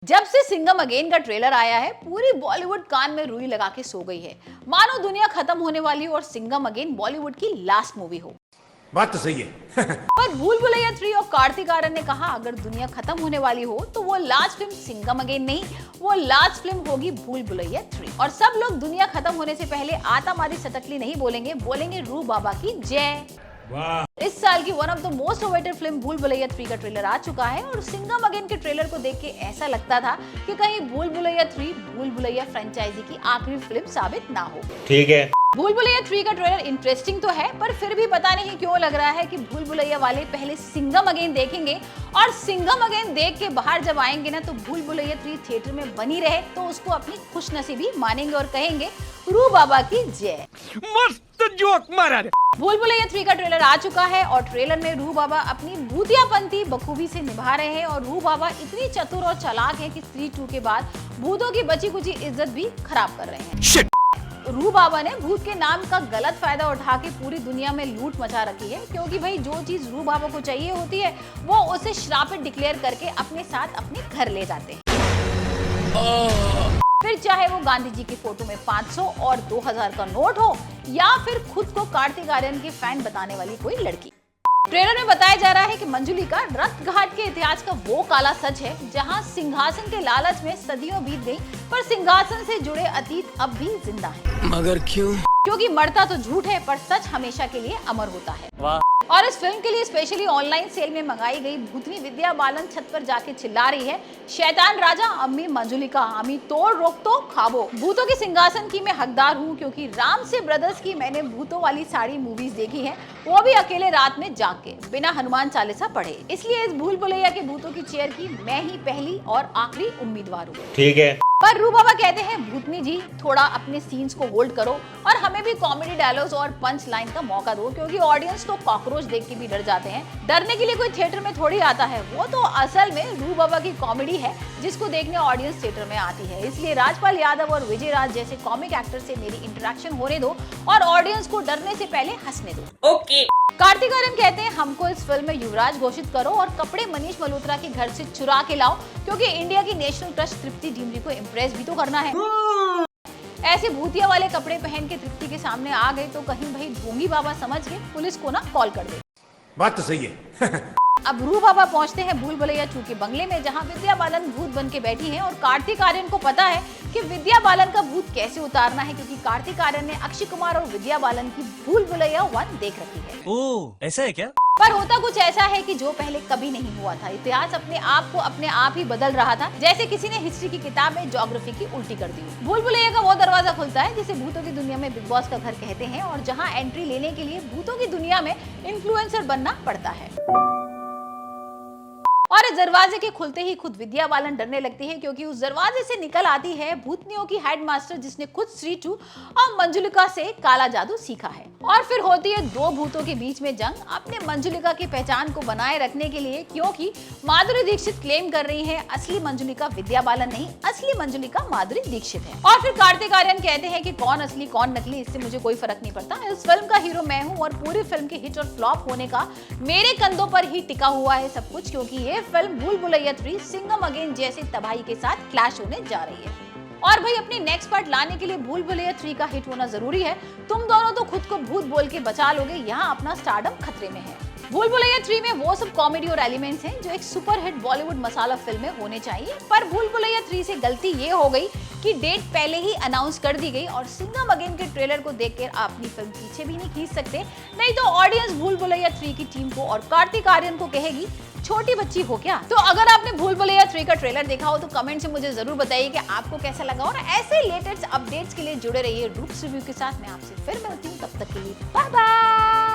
जब से सिंघम अगेन का ट्रेलर आया है, पूरी बॉलीवुड कान में रुई लगा के सो गई है, मानो दुनिया खत्म होने वाली हो और सिंघम अगेन बॉलीवुड की लास्ट मूवी हो। बात तो सही है। पर भूल भुलैया 3 और कार्तिक आर्यन ने कहा अगर दुनिया खत्म होने वाली हो तो वो लास्ट फिल्म सिंघम अगेन नहीं, वो लास्ट फिल्म होगी भूल भुलैया 3। और सब लोग दुनिया खत्म होने से पहले आतामारी सटकली नहीं बोलेंगे, बोलेंगे रू बाबा की जय। इस साल की one of the most awaited film भूल भुलैया 3 का ट्रेलर आ चुका है और सिंघम अगेन के ट्रेलर को देख के ऐसा लगता था कि कहीं भूल भुलैया 3 भूल भुलैया फ्रेंचाइजी की आखिरी फिल्म साबित ना हो। ठीक है, भूल भुलैया 3 का ट्रेलर इंटरेस्टिंग तो है, पर फिर भी पता नहीं क्यों लग रहा है कि भूल भुलैया वाले पहले सिंघम अगेन देखेंगे और सिंघम अगेन देख के बाहर जब आएंगे ना तो भूल भुलैया 3 थिएटर में बनी रहे तो उसको अपनी खुशनसीबी मानेंगे और कहेंगे रू बाबा की जय। मस्त जोक मारा रे। भूल भुलैया 3 का ट्रेलर आ चुका है और ट्रेलर में रू बाबा अपनी भूतियापंती बखूबी से निभा रहे हैं और रू बाबा इतनी चतुर और चालाक है कि स्त्री 2 के बाद भूतों की बची कुची इज्जत भी खराब कर रहे हैं। रू बाबा ने भूत के नाम का गलत फायदा उठा के पूरी दुनिया में लूट मचा रखी है, क्योंकि भाई जो चीज रू बाबा को चाहिए होती है वो उसे श्रापित डिक्लेयर करके अपने साथ अपने घर ले जाते हैं। फिर चाहे वो गांधी जी की फोटो में 500 और 2000 का नोट हो या फिर खुद को कार्तिक आर्यन की फैन बताने वाली कोई लड़की। ट्रेलर में बताया जा रहा है कि मंजुलिका रक्त घाट के इतिहास का वो काला सच है जहां सिंहासन के लालच में सदियों बीत गई पर सिंहासन से जुड़े अतीत अब भी जिंदा है। मगर क्यों? क्योंकि मरता तो झूठ है पर सच हमेशा के लिए अमर होता है। वाह। और इस फिल्म के लिए स्पेशली ऑनलाइन सेल में मंगाई गई भूतनी विद्या बालन छत पर जाके चिल्ला रही है, शैतान राजा अम्मी मंजुलिका अम्मी तोड़ रोक तो खाबो, भूतों के सिंहासन की मैं हकदार हूँ क्योंकि राम से ब्रदर्स की मैंने भूतों वाली सारी मूवीज देखी है, वो भी अकेले रात में जाग के बिना हनुमान चालीसा पढ़े। इसलिए इस भूल भुलैया के भूतों की चेयर की मैं ही पहली और आखिरी उम्मीदवार हूँ। ठीक है, पर रू बाबा कहते हैं भूतनी जी थोड़ा अपने सीन्स को होल्ड करो और हमें भी कॉमेडी डायलॉग्स और पंच लाइन का मौका दो, क्योंकि ऑडियंस तो कॉकरोच देख के भी डर जाते हैं। डरने के लिए कोई थिएटर में थोड़ी आता है, वो तो असल में रू बाबा की कॉमेडी है जिसको देखने ऑडियंस थिएटर में आती है। इसलिए राजपाल यादव और विजय राज जैसे कॉमिक एक्टर से मेरी इंटरेक्शन होने दो और ऑडियंस को डरने से पहले हंसने दो। ओके। कार्तिक आर्यन कहते हैं हमको इस फिल्म में युवराज घोषित करो और कपड़े मनीष मल्होत्रा के घर से चुरा के लाओ, क्योंकि इंडिया की नेशनल क्रश तृप्ति डिमरी को इम्प्रेस भी तो करना है। ऐसे भूतिया वाले कपड़े पहन के तृप्ति के सामने आ गए तो कहीं भाई ढोंगी बाबा समझ के पुलिस को ना कॉल कर दे। बात तो सही है। अब रू बाबा पहुंचते हैं भूल भुलैया 2 के बंगले में जहां विद्या बालन भूत बन के बैठी है और कार्तिक आर्यन को पता है कि विद्या बालन का भूत कैसे उतारना है, क्योंकि कार्तिक आर्यन ने अक्षय कुमार और विद्या बालन की भूल भुलैया 1 देख रखी है। ओह, ऐसा है क्या? पर होता कुछ ऐसा है कि जो पहले कभी नहीं हुआ था। इतिहास अपने आप को अपने आप ही बदल रहा था, जैसे किसी ने हिस्ट्री की किताब में ज्योग्राफी की उल्टी कर दी। भूल भुलैया का वो दरवाजा खुलता है जिसे भूतों की दुनिया में बिग बॉस का घर कहते हैं और जहां एंट्री लेने के लिए भूतों की दुनिया में इन्फ्लुएंसर बनना पड़ता है। और इस दरवाजे के खुलते ही खुद विद्या बालन डरने लगती है, क्योंकि उस दरवाजे से निकल आती है भूतनियों की हेडमास्टर जिसने खुद श्री 2 और मंजुलिका से काला जादू सीखा है। और फिर होती है दो भूतों के बीच में जंग अपने मंजुलिका की पहचान को बनाए रखने के लिए, क्योंकि माधुरी दीक्षित क्लेम कर रही है असली मंजुलिका विद्या बालन नहीं, असली मंजुलिका माधुरी दीक्षित है। और फिर कार्तिक आर्यन कहते हैं कि कौन असली कौन नकली इससे मुझे कोई फर्क नहीं पड़ता, इस फिल्म का हीरो मैं हूँ और पूरी फिल्म के हिट और फ्लॉप होने का मेरे कंधों पर ही टिका हुआ है सब कुछ, क्योंकि ये फिल्म भूल भुलैया 3 सिंघम अगेन जैसे तबाही के साथ क्लैश होने जा रही है। और भाई अपनी नेक्स्ट पार्ट लाने के लिए भूल भुलैया 3 का हिट होना जरूरी है। तुम दोनों तो खुद को भूत बोल के बचा लोगे, यहाँ अपना स्टारडम खतरे में है। भूल भुलैया 3 में वो सब कॉमेडी और एलिमेंट्स हैं जो एक सुपर हिट बॉलीवुड मसाला फिल्म में होने चाहिए, पर भूल भुलैया 3 से गलती ये हो गई कि डेट पहले ही अनाउंस कर दी गई और सिंघम अगेन के ट्रेलर को देखकर आप अपनी फिल्म पीछे भी नहीं खींच सकते, नहीं तो ऑडियंस भूल भुलैया 3 की टीम को और कार्तिक आर्यन को कहेगी छोटी बच्ची हो क्या। तो अगर आपने भूल भुलैया 3 का ट्रेलर देखा हो तो कमेंट से मुझे जरूर बताइए कि आपको कैसा लगा, और ऐसे लेटेस्ट अपडेट्स के लिए जुड़े रहिए रूट्स रिव्यू के साथ। मैं आपसे फिर मिलती हूँ, तब तक के लिए बाय बाय।